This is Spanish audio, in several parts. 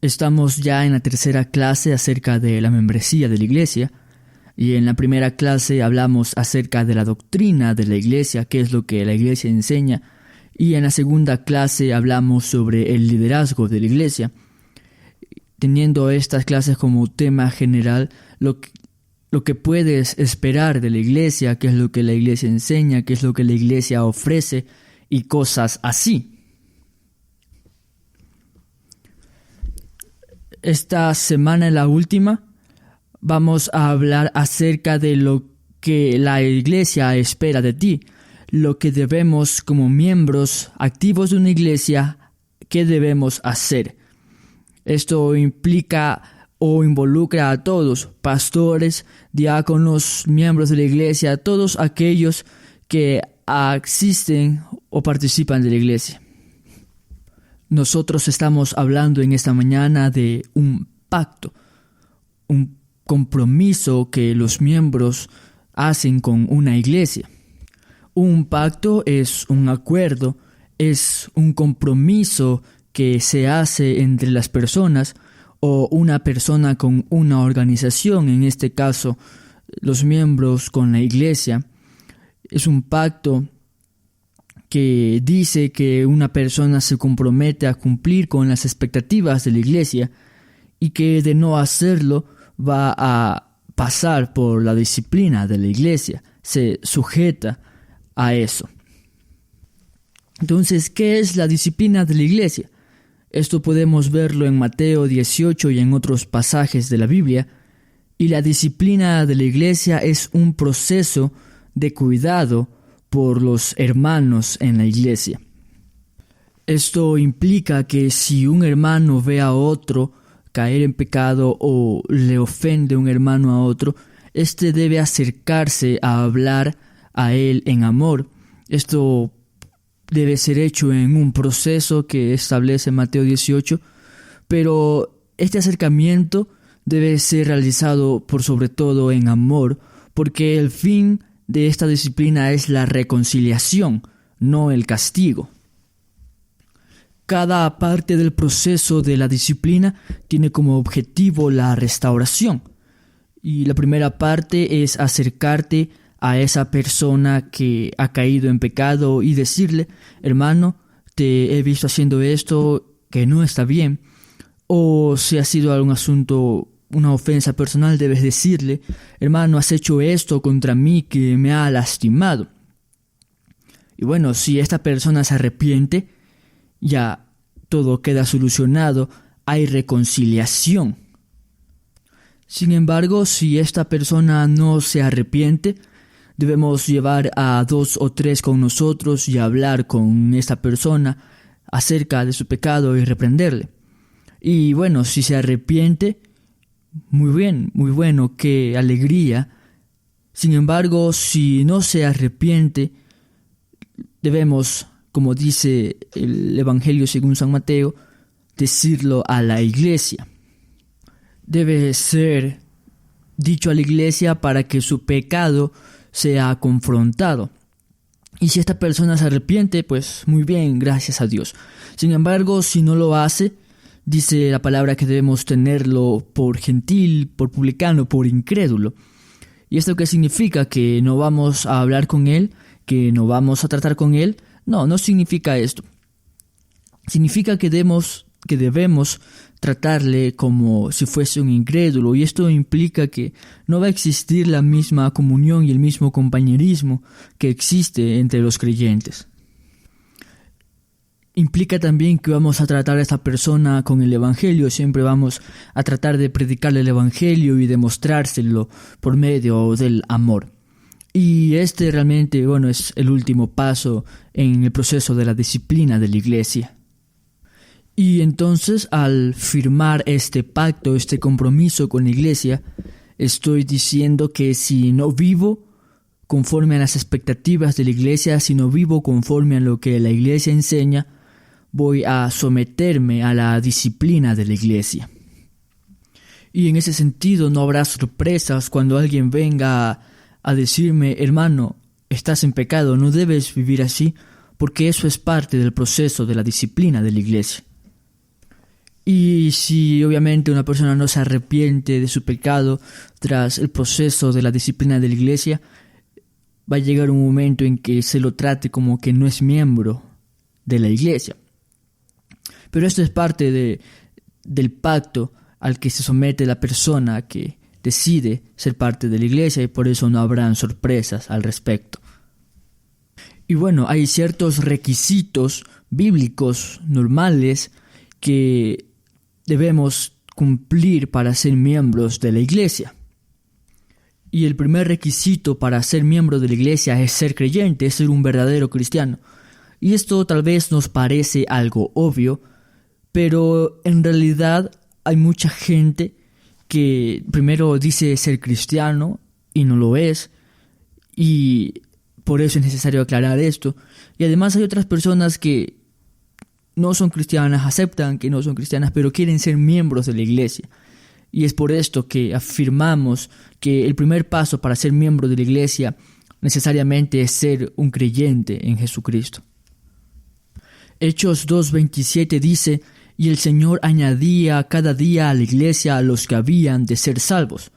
Estamos ya en la tercera clase acerca de la membresía de la iglesia, y en la primera clase hablamos acerca de la doctrina de la iglesia, qué es lo que la iglesia enseña, y en la segunda clase hablamos sobre el liderazgo de la iglesia, teniendo estas clases como tema general lo que puedes esperar de la iglesia, qué es lo que la iglesia enseña, qué es lo que la iglesia ofrece y cosas así. Esta semana, en la última, vamos a hablar acerca de lo que la iglesia espera de ti, lo que debemos como miembros activos de una iglesia, qué debemos hacer. Esto implica o involucra a todos, pastores, diáconos, miembros de la iglesia, todos aquellos que asisten o participan de la iglesia. Nosotros estamos hablando en esta mañana de un pacto, un compromiso que los miembros hacen con una iglesia. Un pacto es un acuerdo, es un compromiso que se hace entre las personas o una persona con una organización, en este caso los miembros con la iglesia. Es un pacto que dice que una persona se compromete a cumplir con las expectativas de la iglesia y que de no hacerlo va a pasar por la disciplina de la iglesia, se sujeta a eso. Entonces, ¿qué es la disciplina de la iglesia? Esto podemos verlo en Mateo 18 y en otros pasajes de la Biblia, y la disciplina de la iglesia es un proceso de cuidado por los hermanos en la iglesia. Esto implica que si un hermano ve a otro caer en pecado o le ofende un hermano a otro, éste debe acercarse a hablar a él en amor. Esto debe ser hecho en un proceso que establece Mateo 18, pero este acercamiento debe ser realizado por sobre todo en amor, porque el fin de esta disciplina es la reconciliación, no el castigo. Cada parte del proceso de la disciplina tiene como objetivo la restauración. Y la primera parte es acercarte a esa persona que ha caído en pecado y decirle: hermano, te he visto haciendo esto que no está bien. O si ha sido algún asunto, una ofensa personal, debes decirle: hermano, has hecho esto contra mí que me ha lastimado. Y bueno, si esta persona se arrepiente, ya todo queda solucionado, hay reconciliación. Sin embargo, si esta persona no se arrepiente, debemos llevar a 2 o 3 con nosotros y hablar con esta persona acerca de su pecado y reprenderle. Y bueno, si se arrepiente, muy bien, muy bueno, qué alegría. Sin embargo, si no se arrepiente, debemos, como dice el Evangelio según San Mateo, decirlo a la iglesia. Debe ser dicho a la iglesia para que su pecado sea confrontado. Y si esta persona se arrepiente, pues muy bien, gracias a Dios. Sin embargo, si no lo hace, dice la palabra que debemos tenerlo por gentil, por publicano, por incrédulo. ¿Y esto qué significa? ¿Que no vamos a hablar con él? ¿Que no vamos a tratar con él? No significa esto. Significa que debemos tratarle como si fuese un incrédulo, y esto implica que no va a existir la misma comunión y el mismo compañerismo que existe entre los creyentes. Implica también que vamos a tratar a esta persona con el Evangelio, siempre vamos a tratar de predicarle el Evangelio y demostrárselo por medio del amor. Y este realmente, es el último paso en el proceso de la disciplina de la iglesia. Y entonces, al firmar este pacto, este compromiso con la iglesia, estoy diciendo que si no vivo conforme a las expectativas de la iglesia, si no vivo conforme a lo que la iglesia enseña, voy a someterme a la disciplina de la iglesia. Y en ese sentido no habrá sorpresas cuando alguien venga a decirme: hermano, estás en pecado, no debes vivir así, porque eso es parte del proceso de la disciplina de la iglesia. Y si obviamente una persona no se arrepiente de su pecado tras el proceso de la disciplina de la iglesia, va a llegar un momento en que se lo trate como que no es miembro de la iglesia. Pero esto es parte del pacto al que se somete la persona que decide ser parte de la iglesia, y por eso no habrán sorpresas al respecto. Y bueno, hay ciertos requisitos bíblicos normales que debemos cumplir para ser miembros de la iglesia. Y el primer requisito para ser miembro de la iglesia es ser creyente, es ser un verdadero cristiano. Y esto tal vez nos parece algo obvio, pero en realidad hay mucha gente que primero dice ser cristiano y no lo es, y por eso es necesario aclarar esto. Y además hay otras personas que no son cristianas, aceptan que no son cristianas, pero quieren ser miembros de la iglesia. Y es por esto que afirmamos que el primer paso para ser miembro de la iglesia necesariamente es ser un creyente en Jesucristo. Hechos 2:27 dice: y el Señor añadía cada día a la iglesia a los que habían de ser salvos.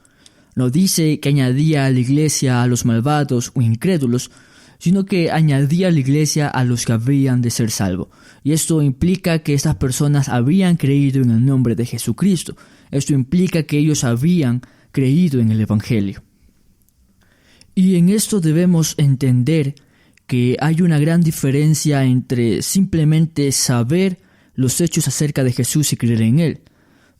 No dice que añadía a la iglesia a los malvados o incrédulos, sino que añadía a la iglesia a los que habían de ser salvos. Y esto implica que estas personas habían creído en el nombre de Jesucristo. Esto implica que ellos habían creído en el Evangelio. Y en esto debemos entender que hay una gran diferencia entre simplemente saber los hechos acerca de Jesús y creer en Él.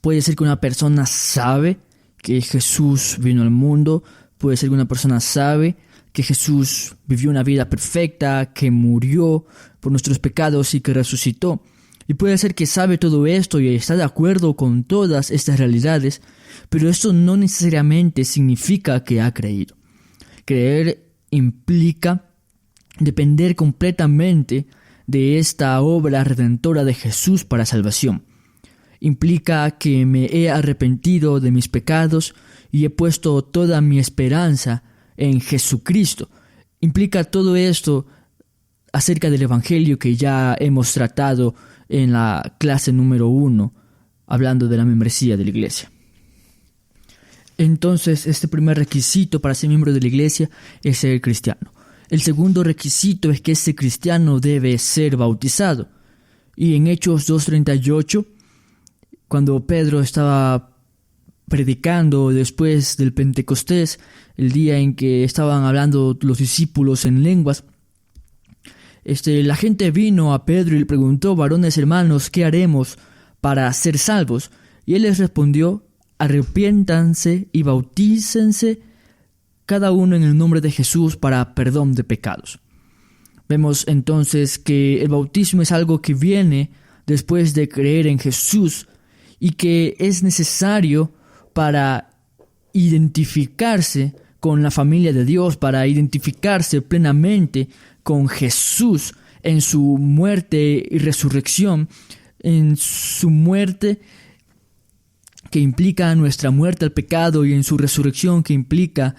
Puede ser que una persona sabe que Jesús vino al mundo, puede ser que una persona sabe que Jesús vivió una vida perfecta, que murió por nuestros pecados y que resucitó. Y puede ser que sabe todo esto y está de acuerdo con todas estas realidades, pero esto no necesariamente significa que ha creído. Creer implica depender completamente de esta obra redentora de Jesús para salvación. Implica que me he arrepentido de mis pecados y he puesto toda mi esperanza en Jesucristo. Implica todo esto acerca del Evangelio que ya hemos tratado en la clase número 1, hablando de la membresía de la iglesia. Entonces, este primer requisito para ser miembro de la iglesia es ser cristiano. El segundo requisito es que ese cristiano debe ser bautizado. Y en Hechos 2:38, cuando Pedro estaba predicando después del Pentecostés, el día en que estaban hablando los discípulos en lenguas, la gente vino a Pedro y le preguntó: varones hermanos, ¿qué haremos para ser salvos? Y él les respondió: arrepiéntanse y bautícense cada uno en el nombre de Jesús para perdón de pecados. Vemos entonces que el bautismo es algo que viene después de creer en Jesús y que es necesario para identificarse con la familia de Dios, para identificarse plenamente con Jesús en su muerte y resurrección, en su muerte que implica nuestra muerte al pecado y en su resurrección que implica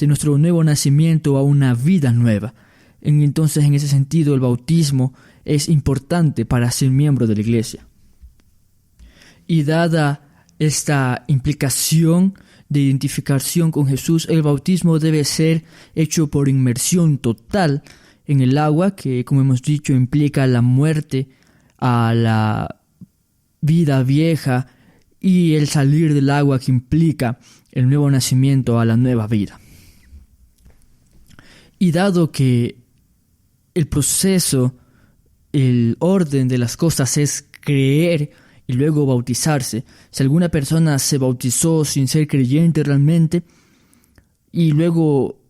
nuestro nuevo nacimiento a una vida nueva. Entonces, en ese sentido, el bautismo es importante para ser miembro de la iglesia. Y dada esta implicación de identificación con Jesús, el bautismo debe ser hecho por inmersión total en el agua, que, como hemos dicho, implica la muerte a la vida vieja, y el salir del agua, que implica el nuevo nacimiento a la nueva vida. Y dado que el proceso, el orden de las cosas es creer y luego bautizarse, si alguna persona se bautizó sin ser creyente realmente y luego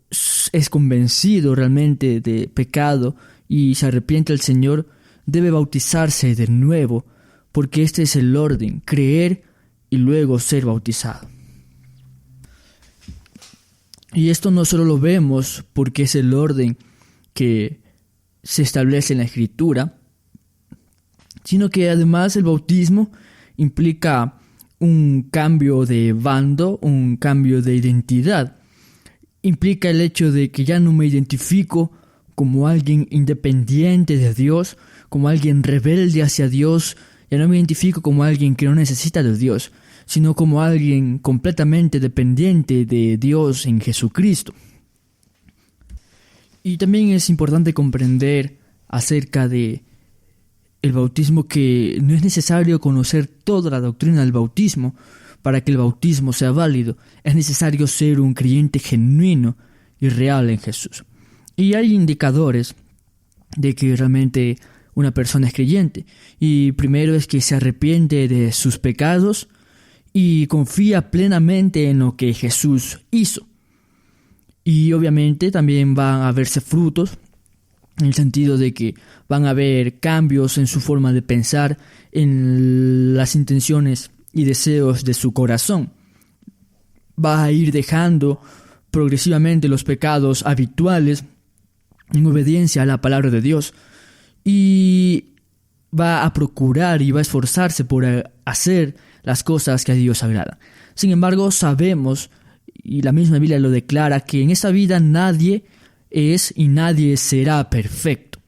es convencido realmente de pecado y se arrepiente al Señor, debe bautizarse de nuevo, porque este es el orden: creer y luego ser bautizado. Y esto no solo lo vemos porque es el orden que se establece en la Escritura, sino que además el bautismo implica un cambio de bando, un cambio de identidad. Implica el hecho de que ya no me identifico como alguien independiente de Dios, como alguien rebelde hacia Dios Ya no me identifico como alguien que no necesita de Dios, sino como alguien completamente dependiente de Dios en Jesucristo. Y también es importante comprender acerca de el bautismo que no es necesario conocer toda la doctrina del bautismo para que el bautismo sea válido. Es necesario ser un creyente genuino y real en Jesús. Y hay indicadores de que realmente una persona es creyente. Y primero es que se arrepiente de sus pecados y confía plenamente en lo que Jesús hizo. Y obviamente también van a verse frutos, en el sentido de que van a haber cambios en su forma de pensar, en las intenciones y deseos de su corazón. Va a ir dejando progresivamente los pecados habituales en obediencia a la palabra de Dios y va a procurar y va a esforzarse por hacer las cosas que a Dios agradan. Sin embargo, sabemos, y la misma Biblia lo declara, que en esta vida nadie es y nadie será perfecto.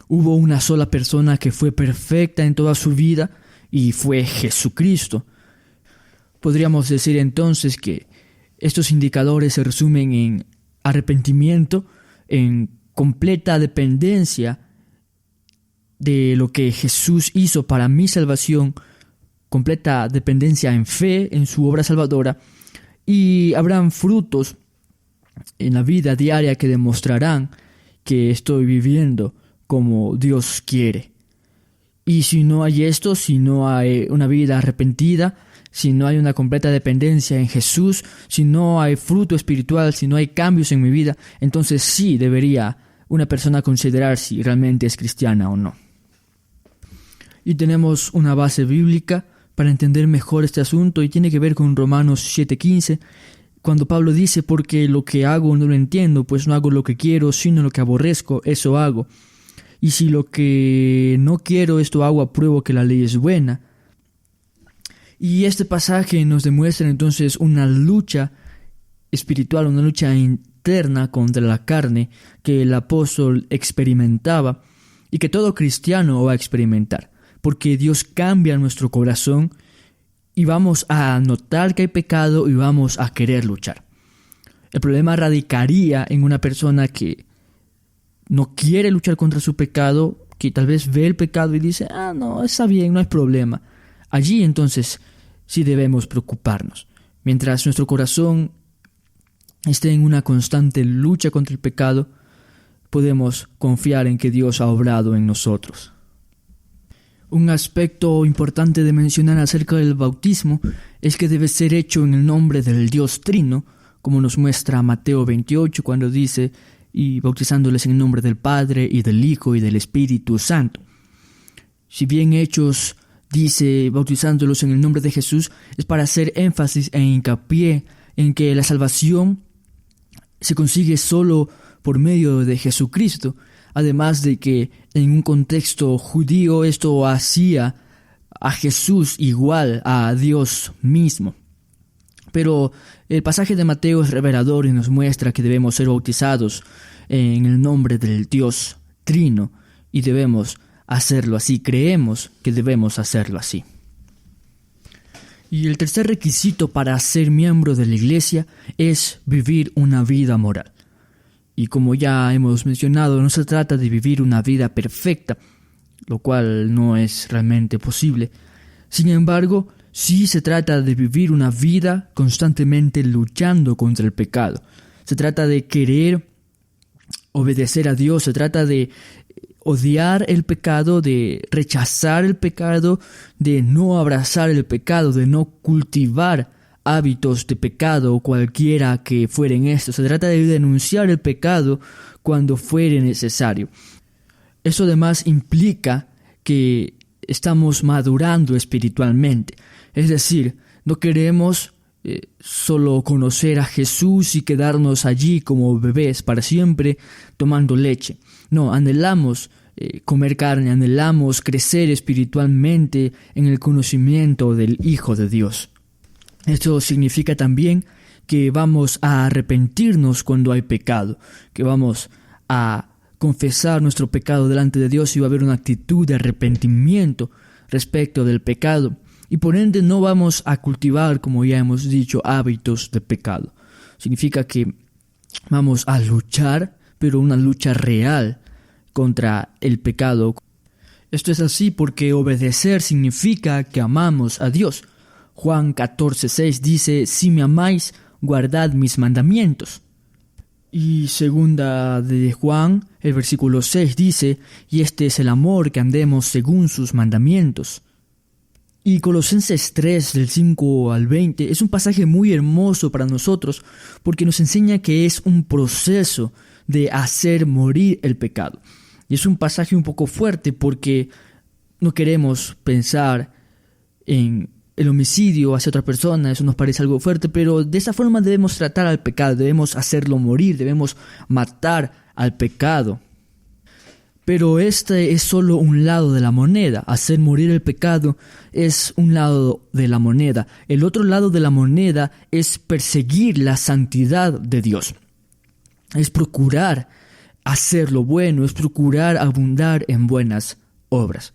Hubo una sola persona que fue perfecta en toda su vida y fue Jesucristo. Podríamos decir entonces que estos indicadores se resumen en arrepentimiento, en completa dependencia de lo que Jesús hizo para mi salvación, completa dependencia en fe en su obra salvadora, y habrán frutos en la vida diaria que demostrarán que estoy viviendo como Dios quiere. Y si no hay esto, si no hay una vida arrepentida, si no hay una completa dependencia en Jesús, si no hay fruto espiritual, si no hay cambios en mi vida, entonces sí debería una persona considerar si realmente es cristiana o no. Y tenemos una base bíblica para entender mejor este asunto y tiene que ver con Romanos 7:15, cuando Pablo dice: porque lo que hago no lo entiendo, pues no hago lo que quiero, sino lo que aborrezco, eso hago. Y si lo que no quiero, esto hago, apruebo que la ley es buena. Y este pasaje nos demuestra entonces una lucha espiritual, una lucha interna contra la carne que el apóstol experimentaba y que todo cristiano va a experimentar, porque Dios cambia nuestro corazón y vamos a notar que hay pecado y vamos a querer luchar. El problema radicaría en una persona que no quiere luchar contra su pecado, que tal vez ve el pecado y dice: no, está bien, no hay problema. Allí entonces sí debemos preocuparnos. Mientras nuestro corazón esté en una constante lucha contra el pecado, podemos confiar en que Dios ha obrado en nosotros. Un aspecto importante de mencionar acerca del bautismo es que debe ser hecho en el nombre del Dios Trino, como nos muestra Mateo 28 cuando dice: y bautizándoles en el nombre del Padre y del Hijo y del Espíritu Santo. Si bien Hechos dice bautizándolos en el nombre de Jesús, es para hacer énfasis e hincapié en que la salvación se consigue solo por medio de Jesucristo, además de que en un contexto judío esto hacía a Jesús igual a Dios mismo. Pero el pasaje de Mateo es revelador y nos muestra que debemos ser bautizados en el nombre del Dios Trino y debemos hacerlo así, creemos que debemos hacerlo así. Y el tercer requisito para ser miembro de la iglesia es vivir una vida moral. Y como ya hemos mencionado, no se trata de vivir una vida perfecta, lo cual no es realmente posible. Sin embargo, sí se trata de vivir una vida constantemente luchando contra el pecado. Se trata de querer obedecer a Dios, se trata de odiar el pecado, de rechazar el pecado, de no abrazar el pecado, de no cultivar hábitos de pecado cualquiera que fueren estos. Se trata de denunciar el pecado cuando fuere necesario. Eso además implica que estamos madurando espiritualmente. Es decir, no queremos solo conocer a Jesús y quedarnos allí como bebés para siempre tomando leche. No, anhelamos comer carne, anhelamos crecer espiritualmente en el conocimiento del Hijo de Dios. Esto significa también que vamos a arrepentirnos cuando hay pecado, que vamos a confesar nuestro pecado delante de Dios y va a haber una actitud de arrepentimiento respecto del pecado, y por ende no vamos a cultivar, como ya hemos dicho, hábitos de pecado. Significa que vamos a luchar, pero una lucha real contra el pecado. Esto es así porque obedecer significa que amamos a Dios. Juan 14:6 dice: si me amáis, guardad mis mandamientos. Y segunda de Juan, el versículo 6 dice: y este es el amor, que andemos según sus mandamientos. Y Colosenses 3, del 5 al 20, es un pasaje muy hermoso para nosotros porque nos enseña que es un proceso de hacer morir el pecado. Y es un pasaje un poco fuerte porque no queremos pensar en el homicidio hacia otra persona, eso nos parece algo fuerte, pero de esa forma debemos tratar al pecado, debemos hacerlo morir, debemos matar al pecado. Pero este es solo un lado de la moneda. Hacer morir el pecado es un lado de la moneda. El otro lado de la moneda es perseguir la santidad de Dios. Es procurar hacer lo bueno, es procurar abundar en buenas obras.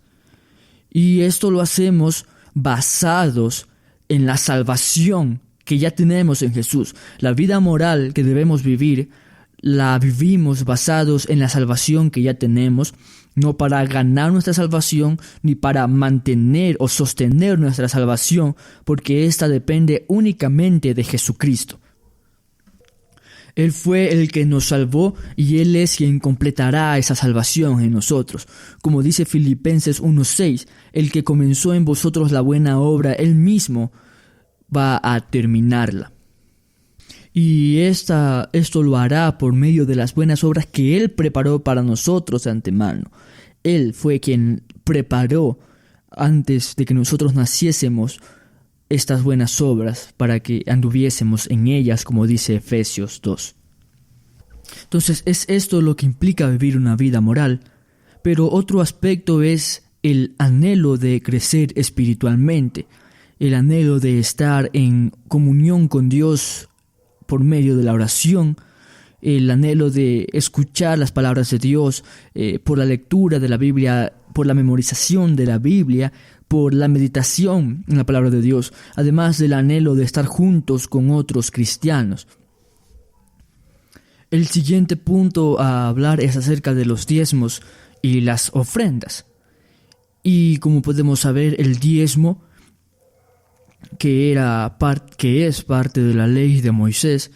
Y esto lo hacemos basados en la salvación que ya tenemos en Jesús. La vida moral que debemos vivir la vivimos basados en la salvación que ya tenemos, no para ganar nuestra salvación ni para mantener o sostener nuestra salvación, porque ésta depende únicamente de Jesucristo. Él fue el que nos salvó y Él es quien completará esa salvación en nosotros. Como dice Filipenses 1:6, el que comenzó en vosotros la buena obra, Él mismo va a terminarla. Y esto lo hará por medio de las buenas obras que Él preparó para nosotros de antemano. Él fue quien preparó antes de que nosotros naciésemos estas buenas obras para que anduviésemos en ellas, como dice Efesios 2. Entonces es esto lo que implica vivir una vida moral. Pero otro aspecto es el anhelo de crecer espiritualmente, el anhelo de estar en comunión con Dios por medio de la oración, el anhelo de escuchar las palabras de Dios por la lectura de la Biblia, por la memorización de la Biblia, por la meditación en la palabra de Dios, además del anhelo de estar juntos con otros cristianos. El siguiente punto a hablar es acerca de los diezmos y las ofrendas. Y como podemos saber, el diezmo, que es parte de la ley de Moisés,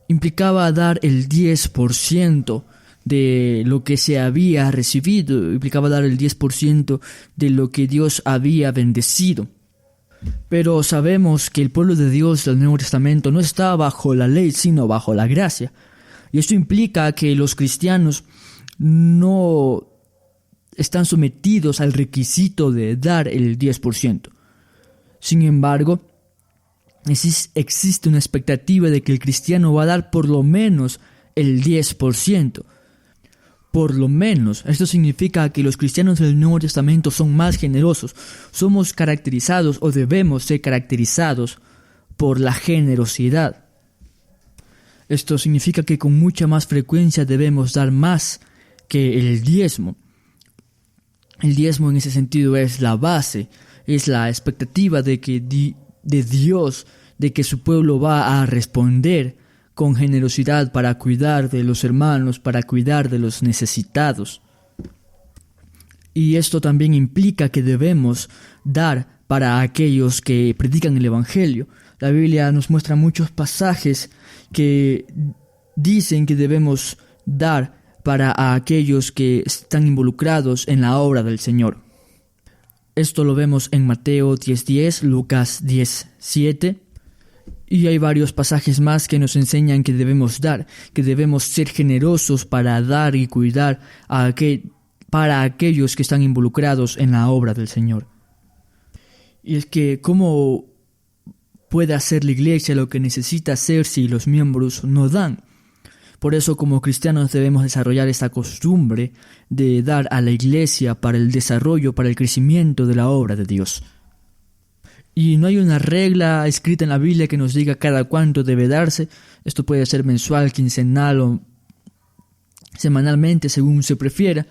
implicaba dar el 10% de lo que se había recibido, implicaba dar el 10% de lo que Dios había bendecido. Pero sabemos que el pueblo de Dios del Nuevo Testamento no está bajo la ley, sino bajo la gracia. Y esto implica que los cristianos no están sometidos al requisito de dar el 10%. Sin embargo, existe una expectativa de que el cristiano va a dar por lo menos el 10%. Por lo menos. Esto significa que los cristianos del Nuevo Testamento son más generosos. Somos caracterizados o debemos ser caracterizados por la generosidad. Esto significa que con mucha más frecuencia debemos dar más que el diezmo. El diezmo en ese sentido es la base, es la expectativa de Dios, de que su pueblo va a responder con generosidad para cuidar de los hermanos, para cuidar de los necesitados. Y esto también implica que debemos dar para aquellos que predican el Evangelio. La Biblia nos muestra muchos pasajes que dicen que debemos dar para aquellos que están involucrados en la obra del Señor. Esto lo vemos en Mateo 10:10, Lucas 10:7, y hay varios pasajes más que nos enseñan que debemos dar, que debemos ser generosos para dar y cuidar para aquellos que están involucrados en la obra del Señor. Y es que, ¿cómo puede hacer la iglesia lo que necesita hacer si los miembros no dan? Por eso, como cristianos, debemos desarrollar esta costumbre de dar a la iglesia para el desarrollo, para el crecimiento de la obra de Dios. Y no hay una regla escrita en la Biblia que nos diga cada cuánto debe darse. Esto puede ser mensual, quincenal o semanalmente, según se prefiera.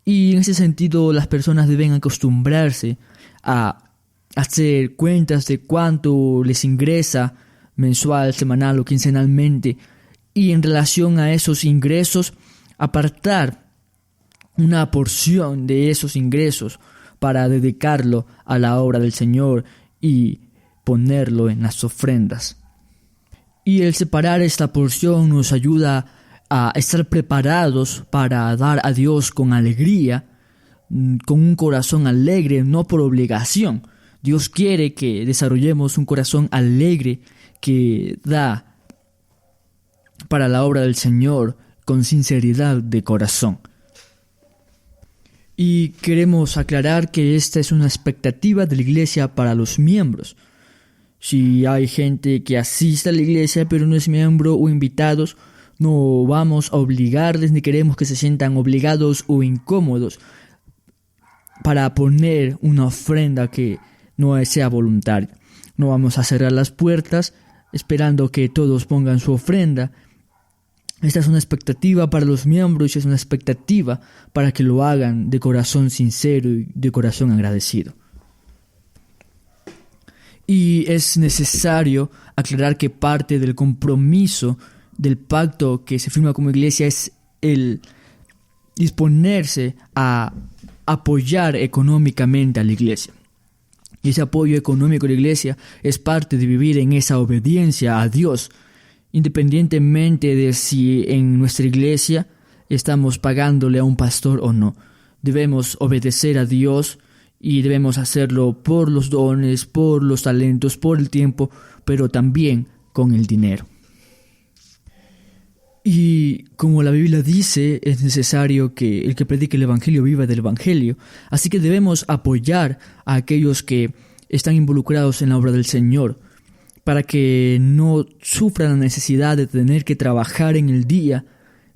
Y en ese sentido, las personas deben acostumbrarse a hacer cuentas de cuánto les ingresa mensual, semanal o quincenalmente, y en relación a esos ingresos apartar una porción de esos ingresos para dedicarlo a la obra del Señor y ponerlo en las ofrendas. Y el separar esta porción nos ayuda a estar preparados para dar a Dios con alegría, con un corazón alegre, no por obligación. Dios quiere que desarrollemos un corazón alegre que da para la obra del Señor con sinceridad de corazón. Y queremos aclarar que esta es una expectativa de la iglesia para los miembros. Si hay gente que asiste a la iglesia pero no es miembro o invitados, no vamos a obligarles ni queremos que se sientan obligados o incómodos para poner una ofrenda que no sea voluntaria. No vamos a cerrar las puertas esperando que todos pongan su ofrenda. Esta es una expectativa para los miembros y es una expectativa para que lo hagan de corazón sincero y de corazón agradecido. Y es necesario aclarar que parte del compromiso del pacto que se firma como iglesia es el disponerse a apoyar económicamente a la iglesia. Y ese apoyo económico de la iglesia es parte de vivir en esa obediencia a Dios, independientemente de si en nuestra iglesia estamos pagándole a un pastor o no. Debemos obedecer a Dios y debemos hacerlo por los dones, por los talentos, por el tiempo, pero también con el dinero. Y como la Biblia dice, es necesario que el que predique el Evangelio viva del Evangelio. Así que debemos apoyar a aquellos que están involucrados en la obra del Señor, para que no sufran la necesidad de tener que trabajar en el día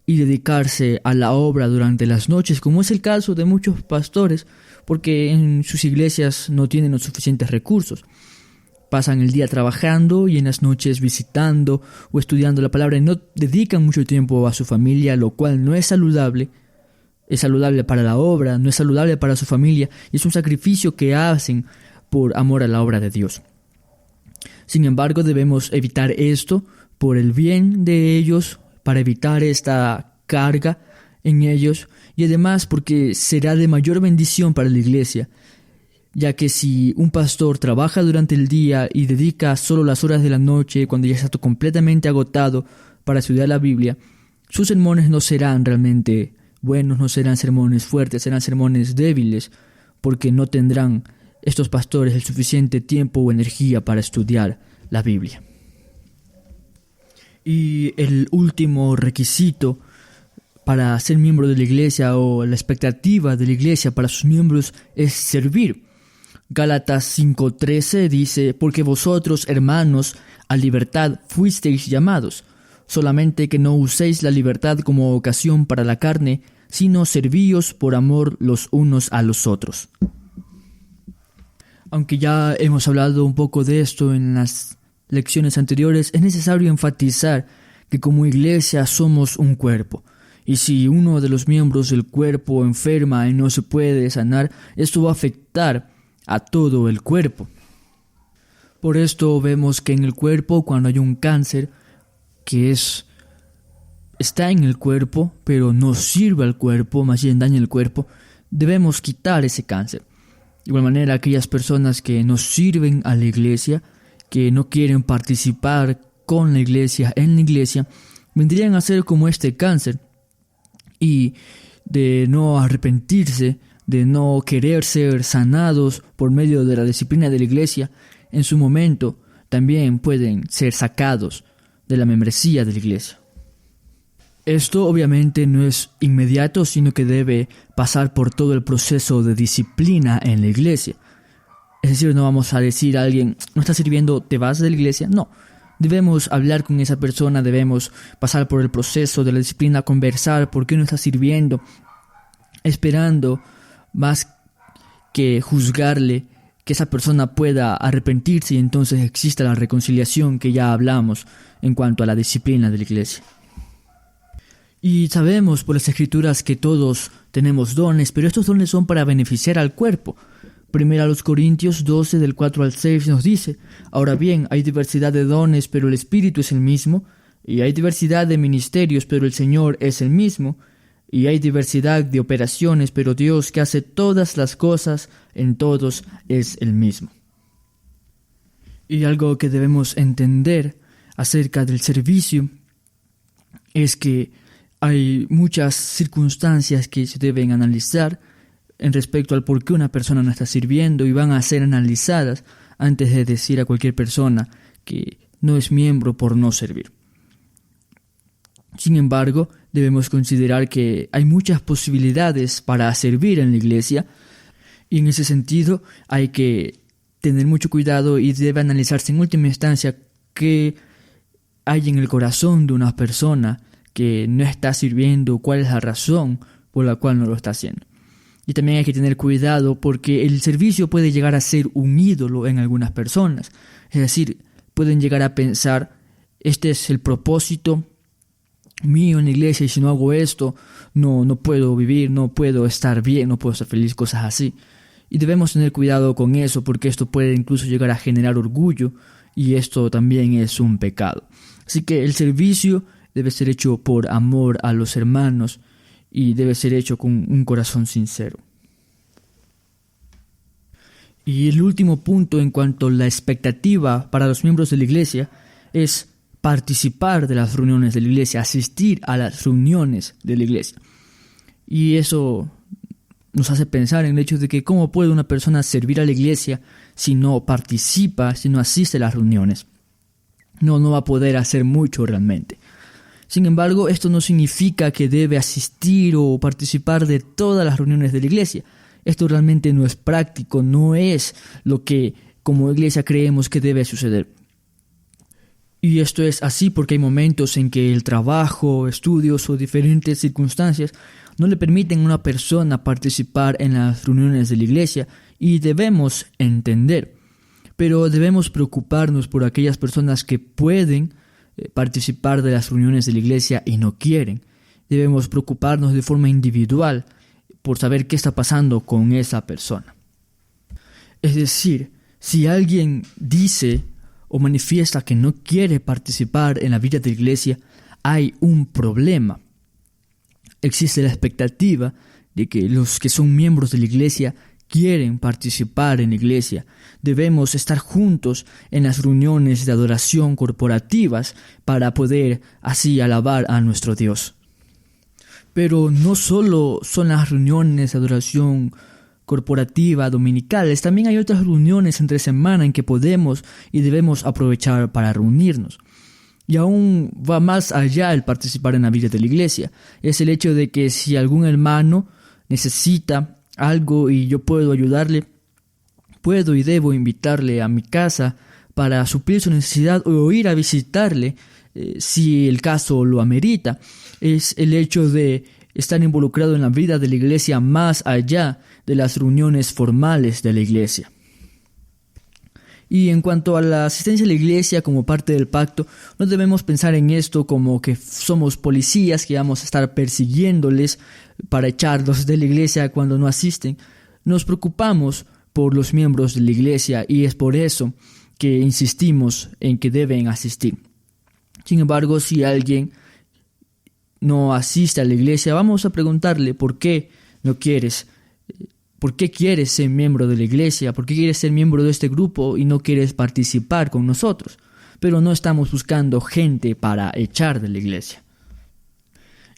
y dedicarse a la obra durante las noches, como es el caso de muchos pastores, porque en sus iglesias no tienen los suficientes recursos. Pasan el día trabajando y en las noches visitando o estudiando la palabra y no dedican mucho tiempo a su familia, lo cual no es saludable. Es saludable para la obra, no es saludable para su familia, y es un sacrificio que hacen por amor a la obra de Dios. Sin embargo, debemos evitar esto por el bien de ellos, para evitar esta carga en ellos, y además porque será de mayor bendición para la iglesia, ya que si un pastor trabaja durante el día y dedica solo las horas de la noche, cuando ya está completamente agotado para estudiar la Biblia, sus sermones no serán realmente buenos, no serán sermones fuertes, serán sermones débiles, porque no tendrán estos pastores el suficiente tiempo o energía para estudiar la Biblia. Y el último requisito para ser miembro de la iglesia, o la expectativa de la iglesia para sus miembros, es servir. Gálatas 5:13 dice: porque vosotros, hermanos, a libertad fuisteis llamados, solamente que no uséis la libertad como ocasión para la carne, sino servíos por amor los unos a los otros. Aunque ya hemos hablado un poco de esto en las lecciones anteriores, es necesario enfatizar que como iglesia somos un cuerpo. Y si uno de los miembros del cuerpo enferma y no se puede sanar, esto va a afectar a todo el cuerpo. Por esto vemos que en el cuerpo, cuando hay un cáncer que está en el cuerpo, pero no sirve al cuerpo, más bien daña el cuerpo, debemos quitar ese cáncer. De igual manera, aquellas personas que no sirven a la iglesia, que no quieren participar con la iglesia, en la iglesia, vendrían a ser como este cáncer, y de no arrepentirse, de no querer ser sanados por medio de la disciplina de la iglesia, en su momento también pueden ser sacados de la membresía de la iglesia. Esto obviamente no es inmediato, sino que debe pasar por todo el proceso de disciplina en la iglesia. Es decir, no vamos a decir a alguien: no estás sirviendo, te vas de la iglesia. No, debemos hablar con esa persona, debemos pasar por el proceso de la disciplina, conversar por qué no está sirviendo, esperando más que juzgarle, que esa persona pueda arrepentirse y entonces exista la reconciliación que ya hablamos en cuanto a la disciplina de la iglesia. Y sabemos por las Escrituras que todos tenemos dones, pero estos dones son para beneficiar al cuerpo, Primera a los Corintios 12 del 4 al 6 nos dice: ahora bien, hay diversidad de dones, pero el Espíritu es el mismo, y hay diversidad de ministerios, pero el Señor es el mismo, y hay diversidad de operaciones, pero Dios, que hace todas las cosas en todos, es el mismo. Y algo que debemos entender acerca del servicio es que hay muchas circunstancias que se deben analizar en respecto al por qué una persona no está sirviendo, y van a ser analizadas antes de decir a cualquier persona que no es miembro por no servir. Sin embargo, debemos considerar que hay muchas posibilidades para servir en la iglesia, y en ese sentido hay que tener mucho cuidado y debe analizarse en última instancia qué hay en el corazón de una persona que no está sirviendo, cuál es la razón por la cual no lo está haciendo. Y también hay que tener cuidado porque el servicio puede llegar a ser un ídolo en algunas personas. Es decir, pueden llegar a pensar: este es el propósito mío en la iglesia, y si no hago esto, no puedo vivir, no puedo estar bien, no puedo estar feliz, cosas así. Y debemos tener cuidado con eso, porque esto puede incluso llegar a generar orgullo, y esto también es un pecado. Así que el servicio debe ser hecho por amor a los hermanos, y debe ser hecho con un corazón sincero. Y el último punto en cuanto a la expectativa para los miembros de la iglesia es participar de las reuniones de la iglesia, asistir a las reuniones de la iglesia. Y eso nos hace pensar en el hecho de que cómo puede una persona servir a la iglesia si no participa, si no asiste a las reuniones. No va a poder hacer mucho realmente. Sin embargo, esto no significa que debe asistir o participar de todas las reuniones de la iglesia. Esto realmente no es práctico, no es lo que como iglesia creemos que debe suceder. Y esto es así porque hay momentos en que el trabajo, estudios o diferentes circunstancias no le permiten a una persona participar en las reuniones de la iglesia, y debemos entender. Pero debemos preocuparnos por aquellas personas que pueden participar de las reuniones de la iglesia y no quieren. Debemos preocuparnos de forma individual por saber qué está pasando con esa persona. Es decir, si alguien dice o manifiesta que no quiere participar en la vida de la iglesia, hay un problema. Existe la expectativa de que los que son miembros de la iglesia quieren participar en la iglesia. Debemos estar juntos en las reuniones de adoración corporativas para poder así alabar a nuestro Dios. Pero no solo son las reuniones de adoración corporativa dominicales, también hay otras reuniones entre semana en que podemos y debemos aprovechar para reunirnos. Y aún va más allá el participar en la vida de la iglesia. Es el hecho de que si algún hermano necesita algo y yo puedo ayudarle, puedo y debo invitarle a mi casa para suplir su necesidad o ir a visitarle si el caso lo amerita. Es el hecho de estar involucrado en la vida de la iglesia más allá de las reuniones formales de la iglesia. Y en cuanto a la asistencia a la iglesia como parte del pacto, no debemos pensar en esto como que somos policías que vamos a estar persiguiéndoles para echarlos de la iglesia cuando no asisten. Nos preocupamos por los miembros de la iglesia y es por eso que insistimos en que deben asistir. Sin embargo, si alguien no asiste a la iglesia, vamos a preguntarle por qué no quieres. ¿Por qué quieres ser miembro de la iglesia? ¿Por qué quieres ser miembro de este grupo y no quieres participar con nosotros? Pero no estamos buscando gente para echar de la iglesia.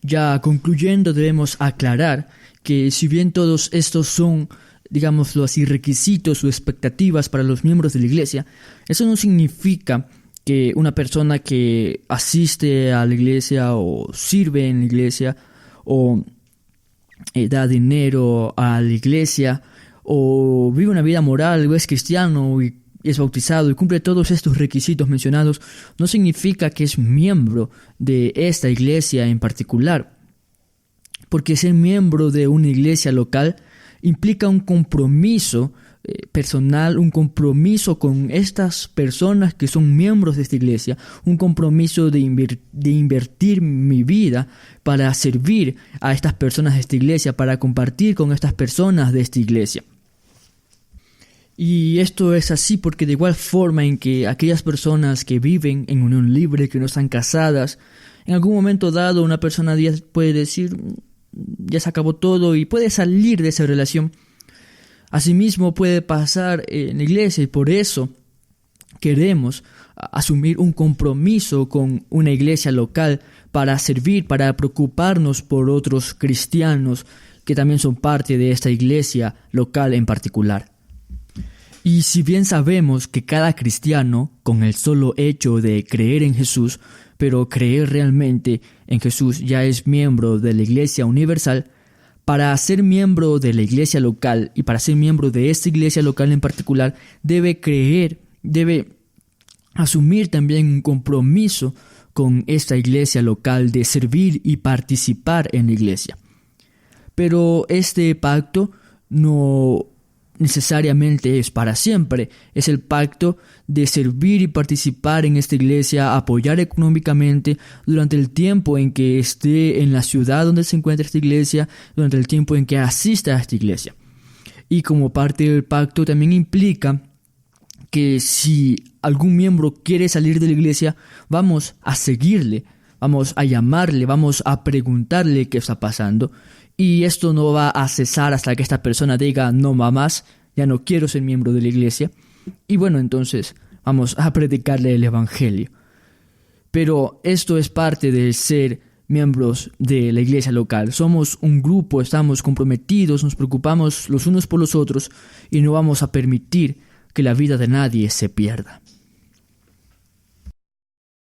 Ya concluyendo, debemos aclarar que si bien todos estos son, digámoslo así, requisitos o expectativas para los miembros de la iglesia, eso no significa que una persona que asiste a la iglesia o sirve en la iglesia o da dinero a la iglesia o vive una vida moral o es cristiano y es bautizado y cumple todos estos requisitos mencionados, no significa que es miembro de esta iglesia en particular, porque ser miembro de una iglesia local implica un compromiso personal, un compromiso con estas personas que son miembros de esta iglesia, un compromiso de invertir mi vida para servir a estas personas de esta iglesia, para compartir con estas personas de esta iglesia. Y esto es así porque de igual forma en que aquellas personas que viven en unión libre, que no están casadas, en algún momento dado una persona puede decir, ya se acabó todo y puede salir de esa relación. Asimismo puede pasar en la iglesia y por eso queremos asumir un compromiso con una iglesia local para servir, para preocuparnos por otros cristianos que también son parte de esta iglesia local en particular. Y si bien sabemos que cada cristiano, con el solo hecho de creer en Jesús, pero creer realmente en Jesús, ya es miembro de la iglesia universal, para ser miembro de la iglesia local y para ser miembro de esta iglesia local en particular, debe asumir también un compromiso con esta iglesia local de servir y participar en la iglesia. Pero este pacto no necesariamente es para siempre. Es el pacto de servir y participar en esta iglesia, apoyar económicamente durante el tiempo en que esté en la ciudad donde se encuentra esta iglesia, durante el tiempo en que asista a esta iglesia. Y como parte del pacto también implica que si algún miembro quiere salir de la iglesia, vamos a seguirle, vamos a llamarle, vamos a preguntarle qué está pasando. Y esto no va a cesar hasta que esta persona diga, no más, ya no quiero ser miembro de la iglesia. Y bueno, entonces vamos a predicarle el evangelio. Pero esto es parte de ser miembros de la iglesia local. Somos un grupo, estamos comprometidos, nos preocupamos los unos por los otros y no vamos a permitir que la vida de nadie se pierda.